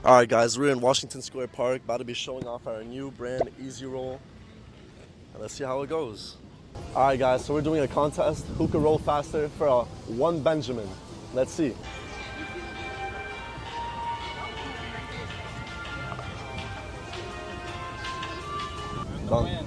Alright guys, we're in Washington Square Park, about to be showing off our new brand, EZ-Roll. And let's see how it goes. Alright guys, so we're doing a contest, who can roll faster for a one Benjamin. Let's see. Done.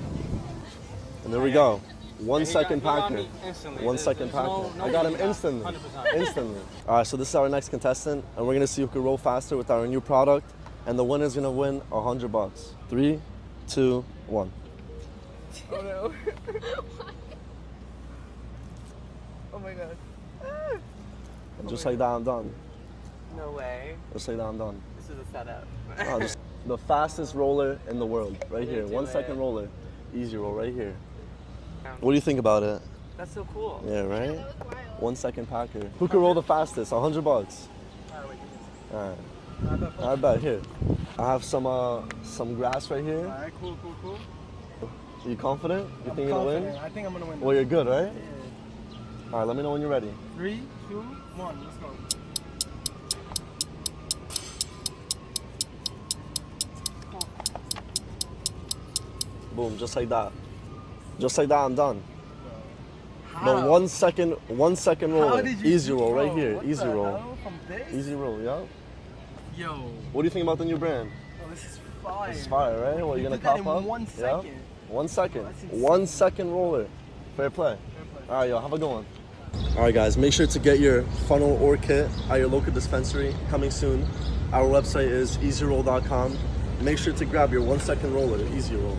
And there we go. 1 second packer. 1 second packer. I got him instantly. 100%. Instantly. Alright, so this is our next contestant, and we're gonna see who can roll faster with our new product. And the winner's gonna win $100. 3, 2, 1. Oh no. Oh my god. And just like that, I'm done. No way. Just like that, I'm done. This is a setup. Oh, just the fastest roller in the world, right here. 1 second roller. EZ-Roll right here. What do you think about it? That's so cool. Yeah, right? 1 second packer. Who can roll the fastest? $100. Alright. I bet. Here. I have some grass right here. Alright, cool. Are you confident? You think you're gonna win? I think I'm gonna win. Well, you're good, right? Yeah. Alright, let me know when you're ready. 3, 2, 1, let's go. Boom, just like that. Just like that, I'm done. How? The 1 second roller. How did you EZ-Roll right bro, here. what EZ-Roll. the hell? From this? EZ-Roll, yeah. Yo. What do you think about the new brand? Oh, this is fire. It's fire, right? Well, You you're gonna did that cop in up? 1 Yeah. second. 1 second. That's insane. 1 second roller. Fair play. All right, yo, have a good one. All right, guys, make sure to get your funnel or kit at your local dispensary. Coming soon. Our website is EZ-Roll.com. Make sure to grab your 1 second roller, EZ-Roll.